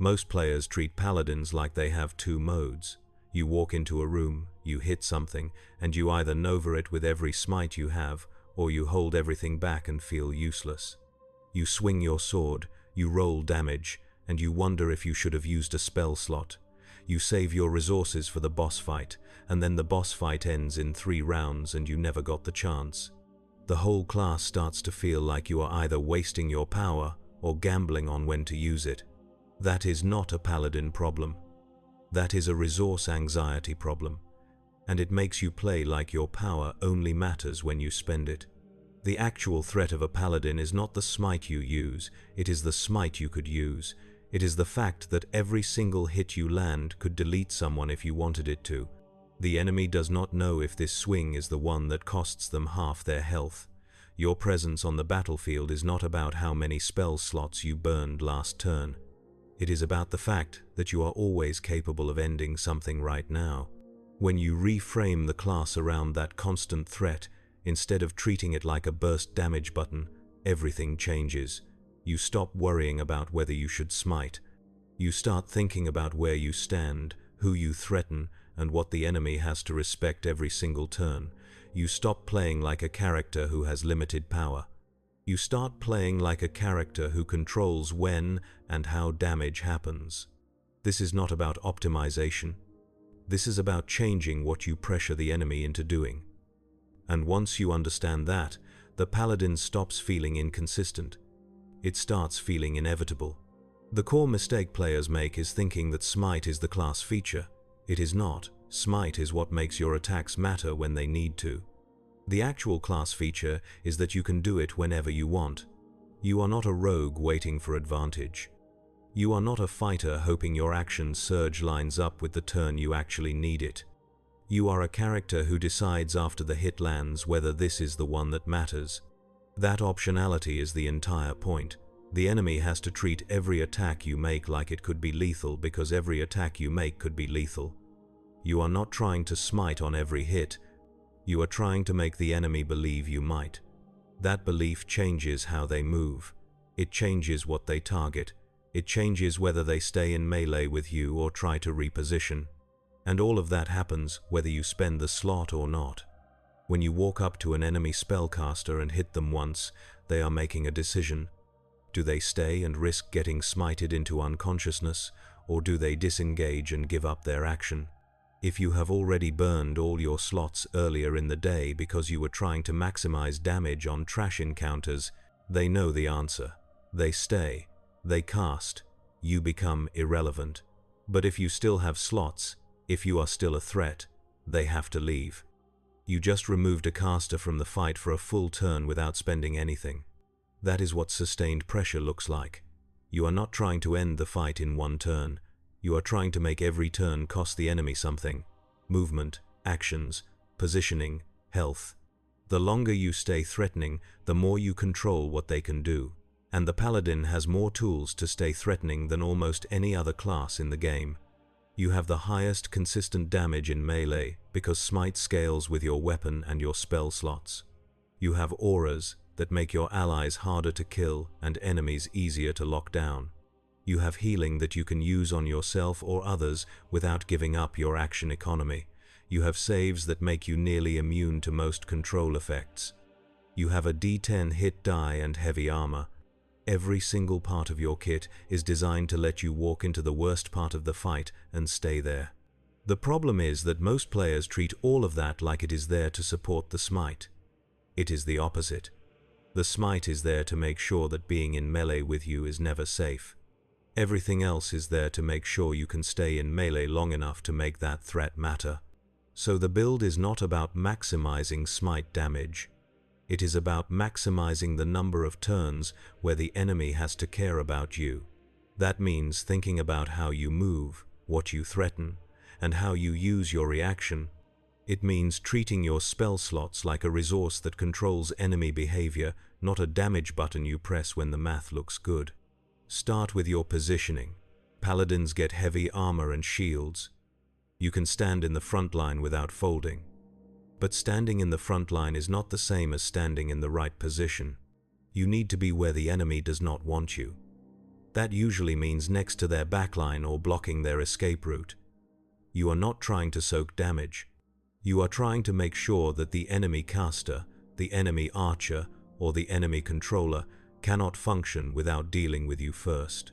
Most players treat paladins like they have two modes. You walk into a room, you hit something, and you either nova it with every smite you have, or you hold everything back and feel useless. You swing your sword, you roll damage, and you wonder if you should have used a spell slot. You save your resources for the boss fight, and then the boss fight ends in 3 rounds and you never got the chance. The whole class starts to feel like you are either wasting your power or gambling on when to use it. That is not a paladin problem. That is a resource anxiety problem, and it makes you play like your power only matters when you spend it. The actual threat of a paladin is not the smite you use, it is the smite you could use. It is the fact that every single hit you land could delete someone if you wanted it to. The enemy does not know if this swing is the one that costs them half their health. Your presence on the battlefield is not about how many spell slots you burned last turn. It is about the fact that you are always capable of ending something right now. When you reframe the class around that constant threat, instead of treating it like a burst damage button, everything changes. You stop worrying about whether you should smite. You start thinking about where you stand, who you threaten, and what the enemy has to respect every single turn. You stop playing like a character who has limited power. You start playing like a character who controls when and how damage happens. This is not about optimization. This is about changing what you pressure the enemy into doing. And once you understand that, the paladin stops feeling inconsistent. It starts feeling inevitable. The core mistake players make is thinking that smite is the class feature. It is not. Smite is what makes your attacks matter when they need to. The actual class feature is that you can do it whenever you want. You are not a rogue waiting for advantage. You are not a fighter hoping your action surge lines up with the turn you actually need it. You are a character who decides after the hit lands whether this is the one that matters. That optionality is the entire point. The enemy has to treat every attack you make like it could be lethal because every attack you make could be lethal. You are not trying to smite on every hit. You are trying to make the enemy believe you might. That belief changes how they move. It changes what they target. It changes whether they stay in melee with you or try to reposition. And all of that happens whether you spend the slot or not. When you walk up to an enemy spellcaster and hit them once, they are making a decision. Do they stay and risk getting smited into unconsciousness, or do they disengage and give up their action? If you have already burned all your slots earlier in the day because you were trying to maximize damage on trash encounters, they know the answer. They stay. They cast. You become irrelevant. But if you still have slots, if you are still a threat, they have to leave. You just removed a caster from the fight for a full turn without spending anything. That is what sustained pressure looks like. You are not trying to end the fight in one turn. You are trying to make every turn cost the enemy something. Movement, actions, positioning, health. The longer you stay threatening, the more you control what they can do. And the paladin has more tools to stay threatening than almost any other class in the game. You have the highest consistent damage in melee because smite scales with your weapon and your spell slots. You have auras that make your allies harder to kill and enemies easier to lock down. You have healing that you can use on yourself or others without giving up your action economy. You have saves that make you nearly immune to most control effects. You have a D10 hit die and heavy armor. Every single part of your kit is designed to let you walk into the worst part of the fight and stay there. The problem is that most players treat all of that like it is there to support the smite. It is the opposite. The smite is there to make sure that being in melee with you is never safe. Everything else is there to make sure you can stay in melee long enough to make that threat matter. So the build is not about maximizing smite damage. It is about maximizing the number of turns where the enemy has to care about you. That means thinking about how you move, what you threaten, and how you use your reaction. It means treating your spell slots like a resource that controls enemy behavior, not a damage button you press when the math looks good. Start with your positioning. Paladins get heavy armor and shields. You can stand in the front line without folding. But standing in the front line is not the same as standing in the right position. You need to be where the enemy does not want you. That usually means next to their backline or blocking their escape route. You are not trying to soak damage. You are trying to make sure that the enemy caster, the enemy archer, or the enemy controller cannot function without dealing with you first.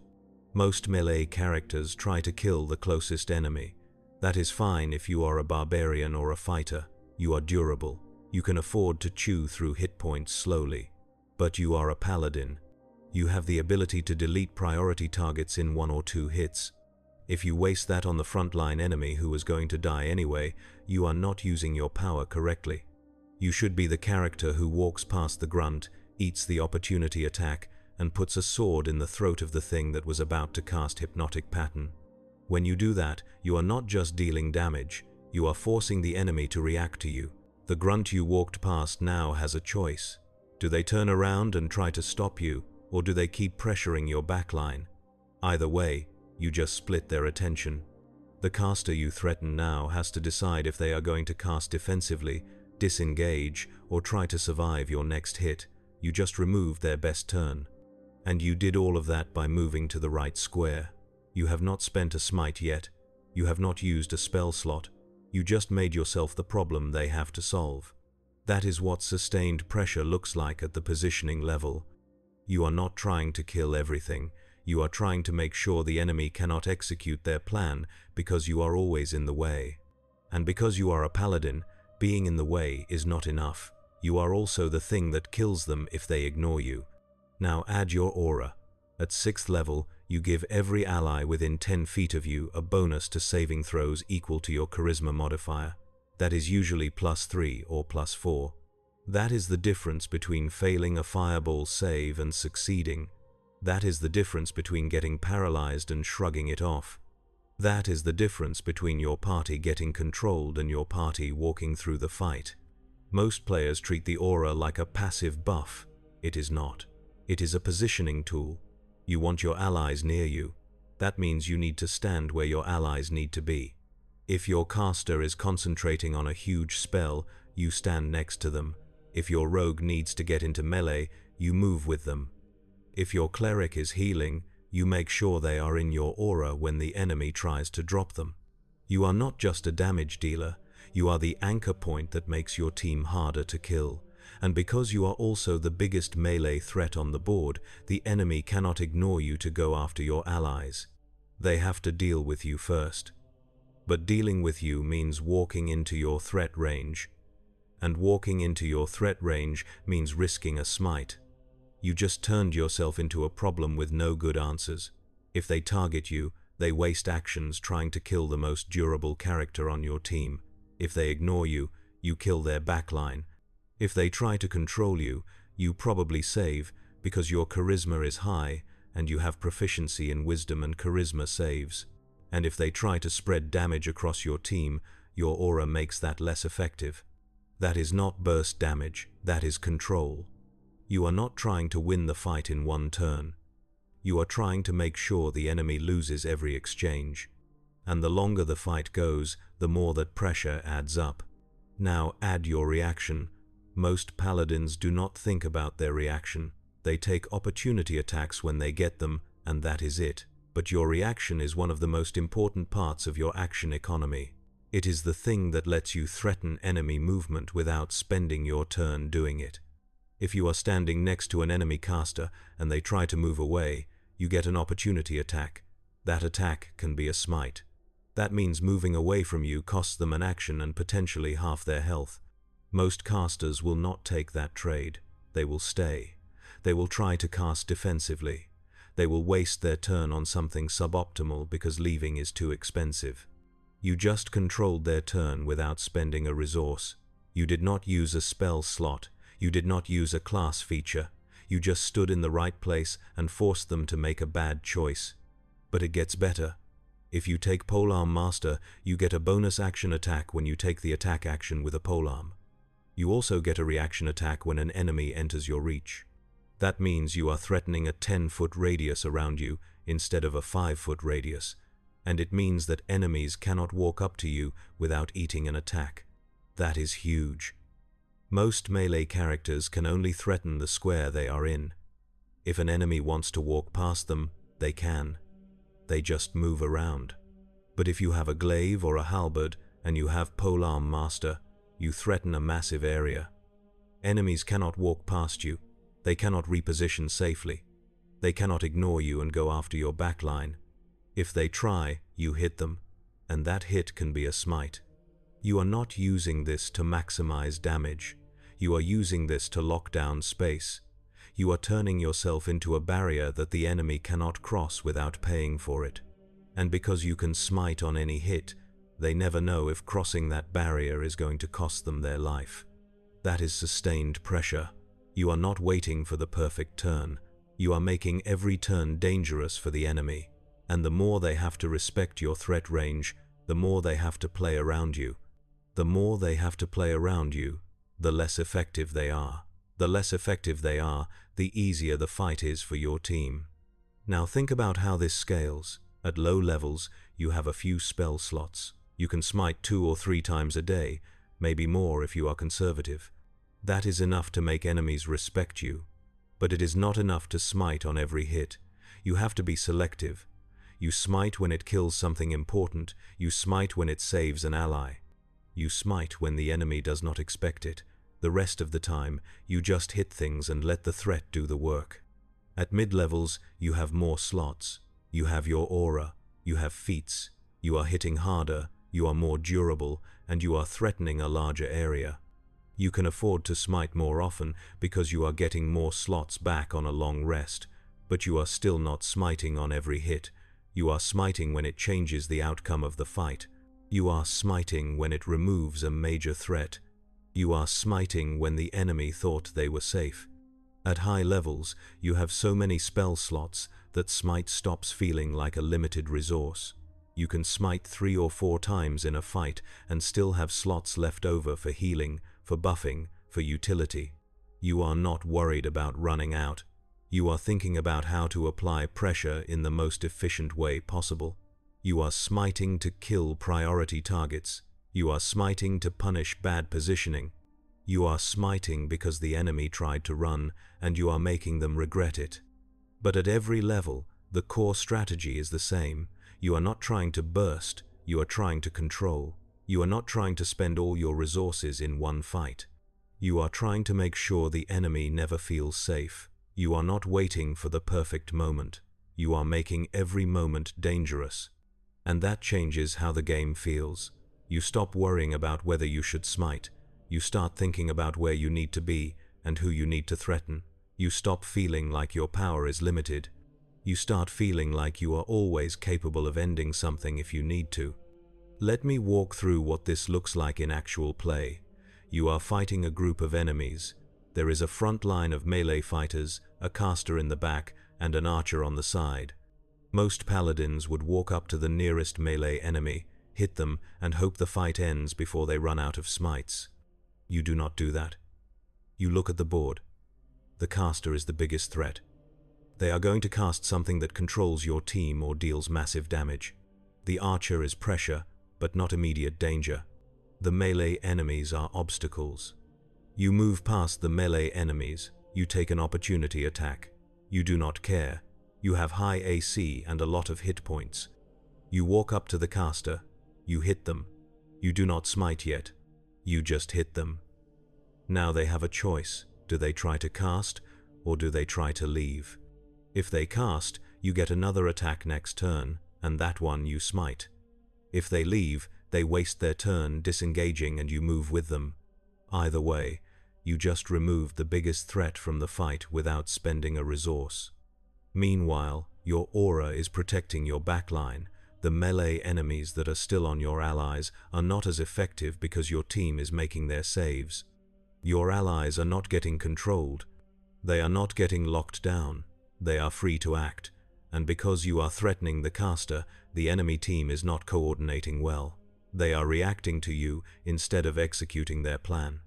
Most melee characters try to kill the closest enemy. That is fine if you are a barbarian or a fighter. You are durable. You can afford to chew through hit points slowly. But you are a paladin. You have the ability to delete priority targets in 1 or 2 hits. If you waste that on the frontline enemy who is going to die anyway, you are not using your power correctly. You should be the character who walks past the grunt, eats the opportunity attack, and puts a sword in the throat of the thing that was about to cast hypnotic pattern. When you do that, you are not just dealing damage, you are forcing the enemy to react to you. The grunt you walked past now has a choice. Do they turn around and try to stop you, or do they keep pressuring your backline? Either way, you just split their attention. The caster you threaten now has to decide if they are going to cast defensively, disengage, or try to survive your next hit. You just removed their best turn. And you did all of that by moving to the right square. You have not spent a smite yet. You have not used a spell slot. You just made yourself the problem they have to solve. That is what sustained pressure looks like at the positioning level. You are not trying to kill everything. You are trying to make sure the enemy cannot execute their plan because you are always in the way. And because you are a paladin, being in the way is not enough. You are also the thing that kills them if they ignore you. Now add your aura. At 6th level, you give every ally within 10 feet of you a bonus to saving throws equal to your charisma modifier. That is usually +3 or +4. That is the difference between failing a fireball save and succeeding. That is the difference between getting paralyzed and shrugging it off. That is the difference between your party getting controlled and your party walking through the fight. Most players treat the aura like a passive buff. It is not. It is a positioning tool. You want your allies near you. That means you need to stand where your allies need to be. If your caster is concentrating on a huge spell, you stand next to them. If your rogue needs to get into melee, you move with them. If your cleric is healing, you make sure they are in your aura when the enemy tries to drop them. You are not just a damage dealer, you are the anchor point that makes your team harder to kill. And because you are also the biggest melee threat on the board, the enemy cannot ignore you to go after your allies. They have to deal with you first. But dealing with you means walking into your threat range. And walking into your threat range means risking a smite. You just turned yourself into a problem with no good answers. If they target you, they waste actions trying to kill the most durable character on your team. If they ignore you, you kill their backline. If they try to control you, you probably save because your charisma is high and you have proficiency in wisdom and charisma saves. And if they try to spread damage across your team, your aura makes that less effective. That is not burst damage, that is control. You are not trying to win the fight in one turn. You are trying to make sure the enemy loses every exchange. And the longer the fight goes, the more that pressure adds up. Now add your reaction. Most paladins do not think about their reaction. They take opportunity attacks when they get them, and that is it. But your reaction is one of the most important parts of your action economy. It is the thing that lets you threaten enemy movement without spending your turn doing it. If you are standing next to an enemy caster and they try to move away, you get an opportunity attack. That attack can be a smite. That means moving away from you costs them an action and potentially half their health. Most casters will not take that trade. They will stay. They will try to cast defensively. They will waste their turn on something suboptimal because leaving is too expensive. You just controlled their turn without spending a resource. You did not use a spell slot. You did not use a class feature. You just stood in the right place and forced them to make a bad choice. But it gets better. If you take Polearm Master, you get a bonus action attack when you take the attack action with a polearm. You also get a reaction attack when an enemy enters your reach. That means you are threatening a 10-foot radius around you instead of a 5-foot radius. And it means that enemies cannot walk up to you without eating an attack. That is huge. Most melee characters can only threaten the square they are in. If an enemy wants to walk past them, They can. They just move around. But if you have a glaive or a halberd and you have polearm master, you threaten a massive area. Enemies cannot walk past you. They cannot reposition safely. They cannot ignore you and go after your backline. If they try, you hit them, and that hit can be a smite. You are not using this to maximize damage. You are using this to lock down space. You are turning yourself into a barrier that the enemy cannot cross without paying for it. And because you can smite on any hit, they never know if crossing that barrier is going to cost them their life. That is sustained pressure. You are not waiting for the perfect turn. You are making every turn dangerous for the enemy. And the more they have to respect your threat range, the more they have to play around you. The more they have to play around you, the less effective they are. The less effective they are, the easier the fight is for your team. Now think about how this scales. At low levels, you have a few spell slots. You can smite 2 or 3 times a day, maybe more if you are conservative. That is enough to make enemies respect you. But it is not enough to smite on every hit. You have to be selective. You smite when it kills something important. You smite when it saves an ally. You smite when the enemy does not expect it. The rest of the time, you just hit things and let the threat do the work. At mid-levels, you have more slots. You have your aura. You have feats. You are hitting harder. You are more durable, and you are threatening a larger area. You can afford to smite more often because you are getting more slots back on a long rest, but you are still not smiting on every hit. You are smiting when it changes the outcome of the fight. You are smiting when it removes a major threat. You are smiting when the enemy thought they were safe. At high levels, you have so many spell slots that smite stops feeling like a limited resource. You can smite 3 or 4 times in a fight and still have slots left over for healing, for buffing, for utility. You are not worried about running out. You are thinking about how to apply pressure in the most efficient way possible. You are smiting to kill priority targets. You are smiting to punish bad positioning. You are smiting because the enemy tried to run, and you are making them regret it. But at every level, the core strategy is the same. You are not trying to burst, you are trying to control. You are not trying to spend all your resources in one fight. You are trying to make sure the enemy never feels safe. You are not waiting for the perfect moment. You are making every moment dangerous. And that changes how the game feels. You stop worrying about whether you should smite. You start thinking about where you need to be and who you need to threaten. You stop feeling like your power is limited. You start feeling like you are always capable of ending something if you need to. Let me walk through what this looks like in actual play. You are fighting a group of enemies. There is a front line of melee fighters, a caster in the back, and an archer on the side. Most paladins would walk up to the nearest melee enemy, hit them, and hope the fight ends before they run out of smites. You do not do that. You look at the board. The caster is the biggest threat. They are going to cast something that controls your team or deals massive damage. The archer is pressure, but not immediate danger. The melee enemies are obstacles. You move past the melee enemies. You take an opportunity attack. You do not care. You have high AC and a lot of hit points. You walk up to the caster. You hit them. You do not smite yet. You just hit them. Now they have a choice. Do they try to cast, or do they try to leave? If they cast, you get another attack next turn, and that one you smite. If they leave, they waste their turn disengaging and you move with them. Either way, you just removed the biggest threat from the fight without spending a resource. Meanwhile, your aura is protecting your backline. The melee enemies that are still on your allies are not as effective because your team is making their saves. Your allies are not getting controlled. They are not getting locked down. They are free to act. And because you are threatening the caster, the enemy team is not coordinating well. They are reacting to you instead of executing their plan.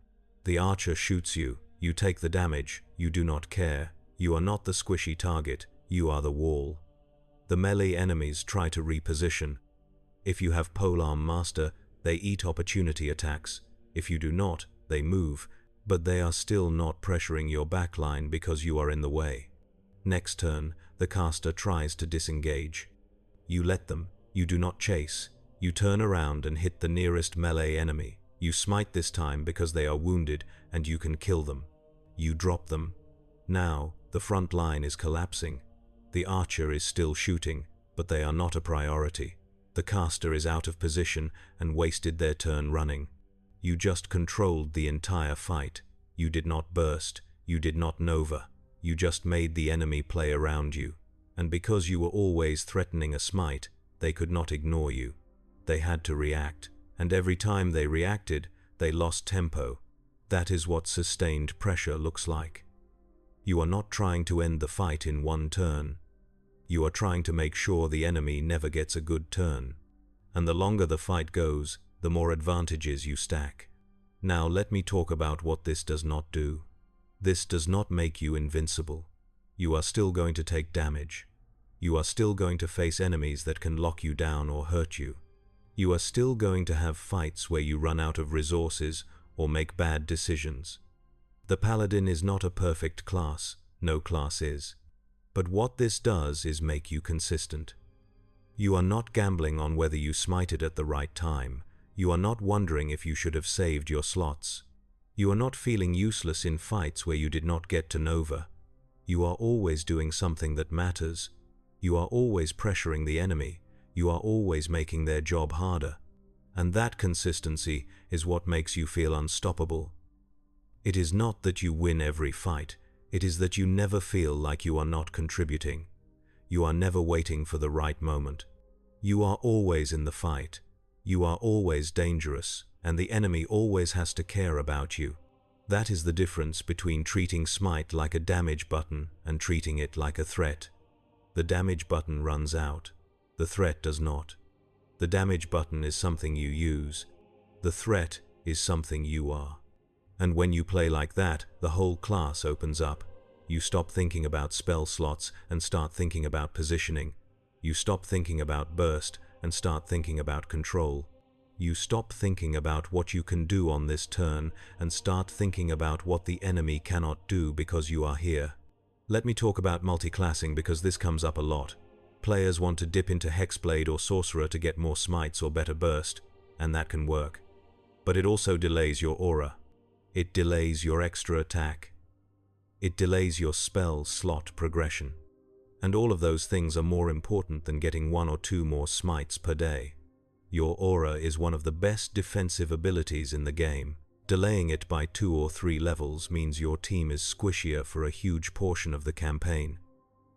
The archer shoots you. You take the damage. You do not care. You are not the squishy target. You are the wall. The melee enemies try to reposition. If you have polearm master, they eat opportunity attacks. If you do not, they move, but they are still not pressuring your backline because you are in the way. Next turn, The caster tries to disengage. You let them. You do not chase. You turn around and hit the nearest melee enemy. You smite this time because they are wounded and you can kill them. You drop them. Now, the front line is collapsing. The archer is still shooting, but they are not a priority. The caster is out of position and wasted their turn running. You just controlled the entire fight. You did not burst. You did not nova. You just made the enemy play around you. And because you were always threatening a smite, they could not ignore you. They had to react, and every time they reacted, they lost tempo. That is what sustained pressure looks like. You are not trying to end the fight in one turn. You are trying to make sure the enemy never gets a good turn. And the longer the fight goes, the more advantages you stack. Now let me talk about what this does not do. This does not make you invincible. You are still going to take damage. You are still going to face enemies that can lock you down or hurt you. You are still going to have fights where you run out of resources or make bad decisions. The Paladin is not a perfect class. No class is. But what this does is make you consistent. You are not gambling on whether you smited at the right time. You are not wondering if you should have saved your slots. You are not feeling useless in fights where you did not get to nova. You are always doing something that matters. You are always pressuring the enemy. You are always making their job harder. And that consistency is what makes you feel unstoppable. It is not that you win every fight. It is that you never feel like you are not contributing. You are never waiting for the right moment. You are always in the fight. You are always dangerous, and the enemy always has to care about you. That is the difference between treating Smite like a damage button and treating it like a threat. The damage button runs out. The threat does not. The damage button is something you use. The threat is something you are. And when you play like that, the whole class opens up. You stop thinking about spell slots and start thinking about positioning. You stop thinking about burst and start thinking about control. You stop thinking about what you can do on this turn and start thinking about what the enemy cannot do because you are here. Let me talk about multi-classing because this comes up a lot. Players want to dip into Hexblade or Sorcerer to get more smites or better burst, and that can work. But it also delays your aura. It delays your extra attack. It delays your spell slot progression. And all of those things are more important than getting 1 or 2 more smites per day. Your aura is one of the best defensive abilities in the game. Delaying it by 2 or 3 levels means your team is squishier for a huge portion of the campaign.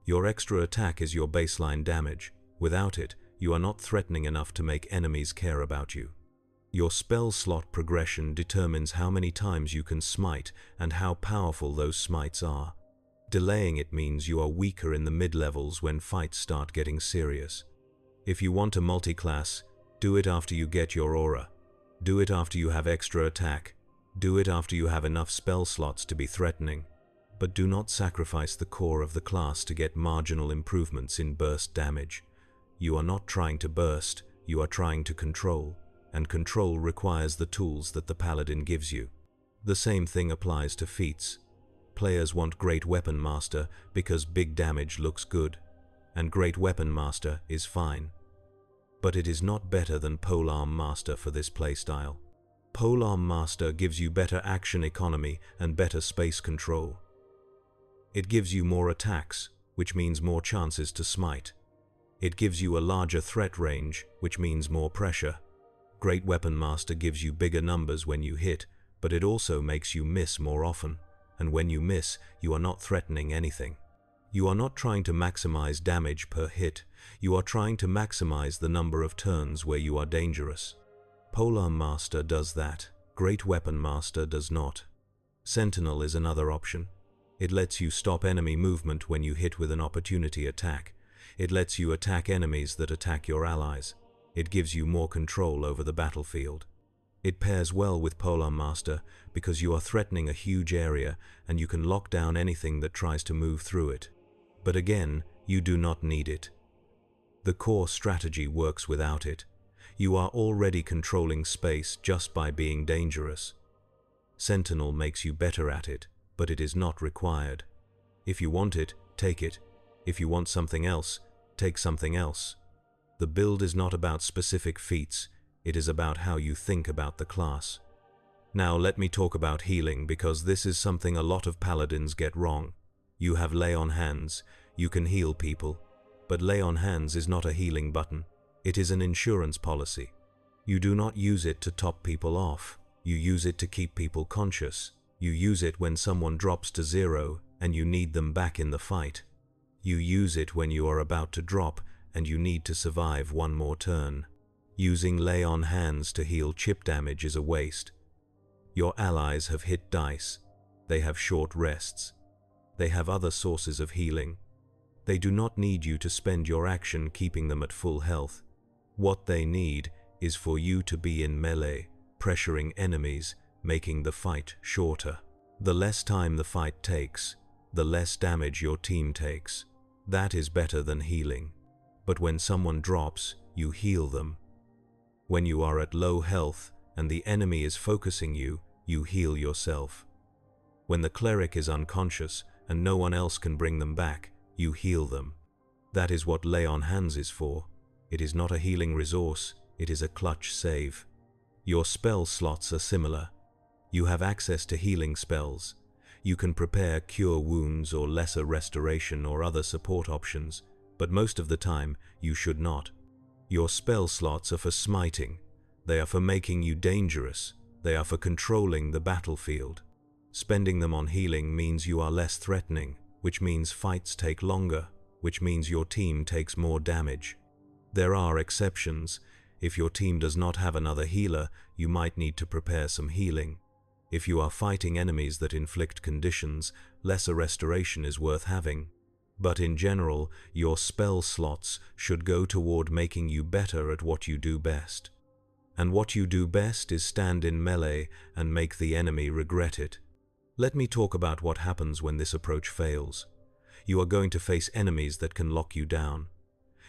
Your extra attack is your baseline damage. Without it, you are not threatening enough to make enemies care about you. Your spell slot progression determines how many times you can smite and how powerful those smites are. Delaying it means you are weaker in the mid-levels when fights start getting serious. If you want a multi-class, do it after you get your aura. Do it after you have extra attack. Do it after you have enough spell slots to be threatening. But do not sacrifice the core of the class to get marginal improvements in burst damage. You are not trying to burst, you are trying to control. And control requires the tools that the Paladin gives you. The same thing applies to feats. Players want Great Weapon Master because big damage looks good, and Great Weapon Master is fine. But it is not better than Polearm Master for this playstyle. Polearm Master gives you better action economy and better space control. It gives you more attacks, which means more chances to smite. It gives you a larger threat range, which means more pressure. Great Weapon Master gives you bigger numbers when you hit, but it also makes you miss more often. And when you miss, you are not threatening anything. You are not trying to maximize damage per hit. You are trying to maximize the number of turns where you are dangerous. Polearm Master does that. Great Weapon Master does not. Sentinel is another option. It lets you stop enemy movement when you hit with an opportunity attack. It lets you attack enemies that attack your allies. It gives you more control over the battlefield. It pairs well with Polearm Master because you are threatening a huge area and you can lock down anything that tries to move through it. But again, you do not need it. The core strategy works without it. You are already controlling space just by being dangerous. Sentinel makes you better at it, but it is not required. If you want it, take it. If you want something else, take something else. The build is not about specific feats, it is about how you think about the class. Now let me talk about healing, because this is something a lot of paladins get wrong. You have lay on hands, you can heal people, but lay on hands is not a healing button, it is an insurance policy. You do not use it to top people off, you use it to keep people conscious. You use it when someone drops to 0 and you need them back in the fight. You use it when you are about to drop and you need to survive one more turn. Using lay on hands to heal chip damage is a waste. Your allies have hit dice. They have short rests. They have other sources of healing. They do not need you to spend your action keeping them at full health. What they need is for you to be in melee, pressuring enemies, making the fight shorter. The less time the fight takes, the less damage your team takes. That is better than healing. But when someone drops, you heal them. When you are at low health and the enemy is focusing you, you heal yourself. When the cleric is unconscious and no one else can bring them back, you heal them. That is what lay on hands is for. It is not a healing resource, it is a clutch save. Your spell slots are similar. You have access to healing spells. You can prepare cure wounds or lesser restoration or other support options, but most of the time you should not. Your spell slots are for smiting. They are for making you dangerous. They are for controlling the battlefield. Spending them on healing means you are less threatening, which means fights take longer, which means your team takes more damage. There are exceptions. If your team does not have another healer, you might need to prepare some healing. If you are fighting enemies that inflict conditions, lesser restoration is worth having. But in general, your spell slots should go toward making you better at what you do best. And what you do best is stand in melee and make the enemy regret it. Let me talk about what happens when this approach fails. You are going to face enemies that can lock you down.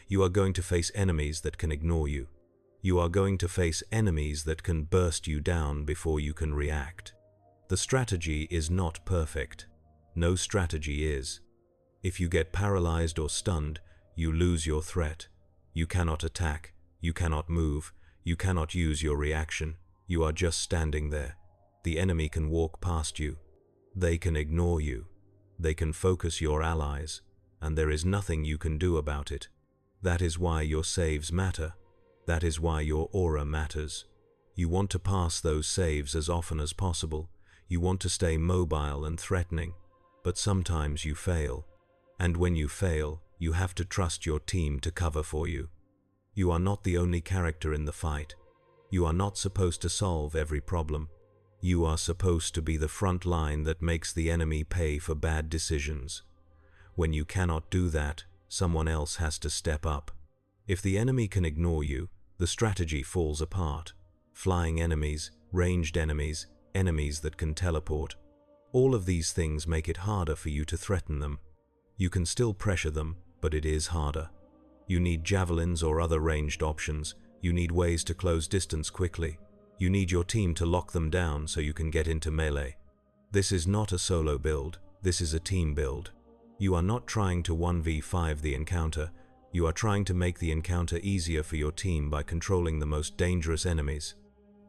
You are going to face enemies that can ignore you. You are going to face enemies that can burst you down before you can react. The strategy is not perfect. No strategy is. If you get paralyzed or stunned, you lose your threat. You cannot attack. You cannot move. You cannot use your reaction. You are just standing there. The enemy can walk past you. They can ignore you. They can focus your allies, and there is nothing you can do about it. That is why your saves matter. That is why your aura matters. You want to pass those saves as often as possible. You want to stay mobile and threatening, but sometimes you fail. And when you fail, you have to trust your team to cover for you. You are not the only character in the fight. You are not supposed to solve every problem. You are supposed to be the front line that makes the enemy pay for bad decisions. When you cannot do that, someone else has to step up. If the enemy can ignore you, the strategy falls apart. Flying enemies, ranged enemies, enemies that can teleport. All of these things make it harder for you to threaten them. You can still pressure them, but it is harder. You need javelins or other ranged options. You need ways to close distance quickly. You need your team to lock them down so you can get into melee. This is not a solo build, this is a team build. You are not trying to 1v5 the encounter. You are trying to make the encounter easier for your team by controlling the most dangerous enemies.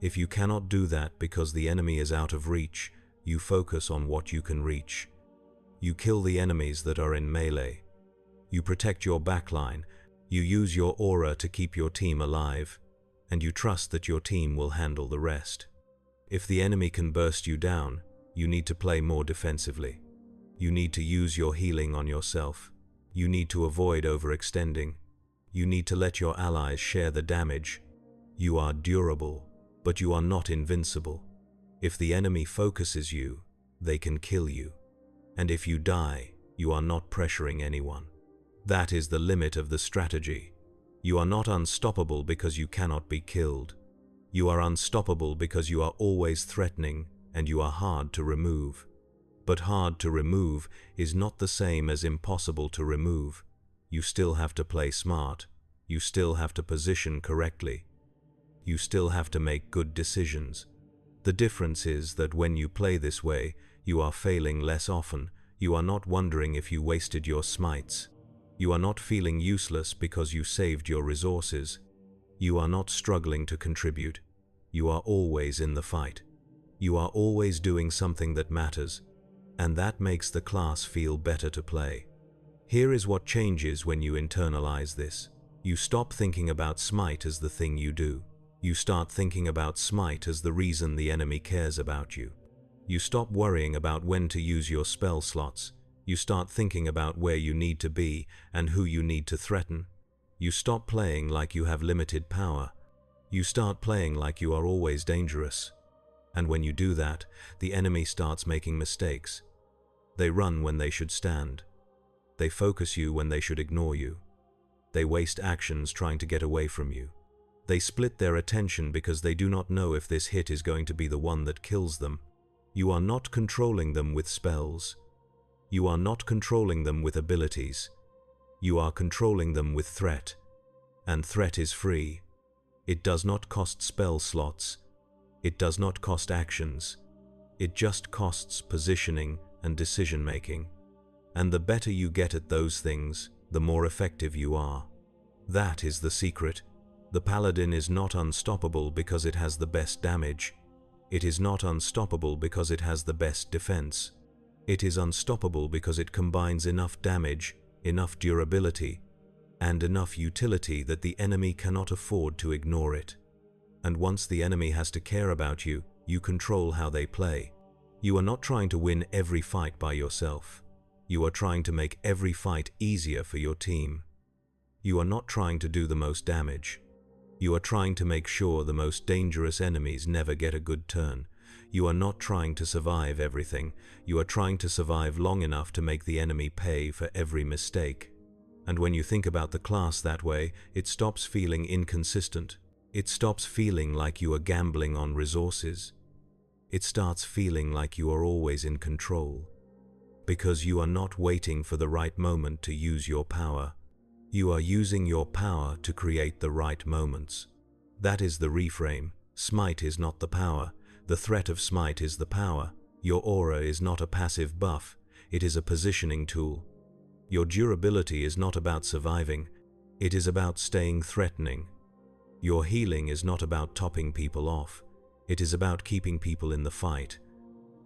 If you cannot do that because the enemy is out of reach, you focus on what you can reach. You kill the enemies that are in melee. You protect your backline. You use your aura to keep your team alive, and you trust that your team will handle the rest. If the enemy can burst you down, you need to play more defensively. You need to use your healing on yourself. You need to avoid overextending. You need to let your allies share the damage. You are durable, but you are not invincible. If the enemy focuses you, they can kill you. And if you die, you are not pressuring anyone. That is the limit of the strategy. You are not unstoppable because you cannot be killed. You are unstoppable because you are always threatening and you are hard to remove. But hard to remove is not the same as impossible to remove. You still have to play smart. You still have to position correctly. You still have to make good decisions. The difference is that when you play this way, you are failing less often. You are not wondering if you wasted your smites. You are not feeling useless because you saved your resources. You are not struggling to contribute. You are always in the fight. You are always doing something that matters, and that makes the class feel better to play. Here is what changes when you internalize this. You stop thinking about Smite as the thing you do. You start thinking about Smite as the reason the enemy cares about you. You stop worrying about when to use your spell slots. You start thinking about where you need to be and who you need to threaten. You stop playing like you have limited power. You start playing like you are always dangerous. And when you do that, the enemy starts making mistakes. They run when they should stand. They focus you when they should ignore you. They waste actions trying to get away from you. They split their attention because they do not know if this hit is going to be the one that kills them. You are not controlling them with spells. You are not controlling them with abilities. You are controlling them with threat. And threat is free. It does not cost spell slots. It does not cost actions. It just costs positioning and decision-making. And the better you get at those things, the more effective you are. That is the secret. The Paladin is not unstoppable because it has the best damage. It is not unstoppable because it has the best defense. It is unstoppable because it combines enough damage, enough durability, and enough utility that the enemy cannot afford to ignore it. And once the enemy has to care about you, you control how they play. You are not trying to win every fight by yourself. You are trying to make every fight easier for your team. You are not trying to do the most damage. You are trying to make sure the most dangerous enemies never get a good turn. You are not trying to survive everything. You are trying to survive long enough to make the enemy pay for every mistake. And when you think about the class that way, it stops feeling inconsistent. It stops feeling like you are gambling on resources. It starts feeling like you are always in control. Because you are not waiting for the right moment to use your power. You are using your power to create the right moments. That is the reframe. Smite is not the power. The threat of Smite is the power. Your aura is not a passive buff. It is a positioning tool. Your durability is not about surviving. It is about staying threatening. Your healing is not about topping people off. It is about keeping people in the fight.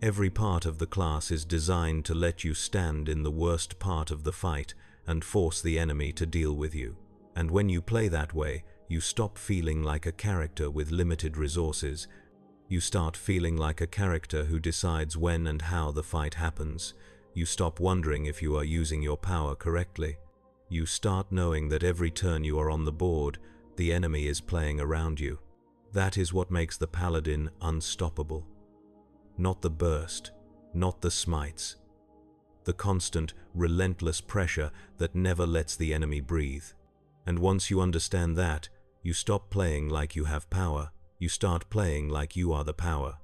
Every part of the class is designed to let you stand in the worst part of the fight and force the enemy to deal with you. And when you play that way, you stop feeling like a character with limited resources. You start feeling like a character who decides when and how the fight happens. You stop wondering if you are using your power correctly. You start knowing that every turn you are on the board, the enemy is playing around you. That is what makes the Paladin unstoppable. Not the burst, not the smites. The constant, relentless pressure that never lets the enemy breathe. And once you understand that, you stop playing like you have power. You start playing like you are the power.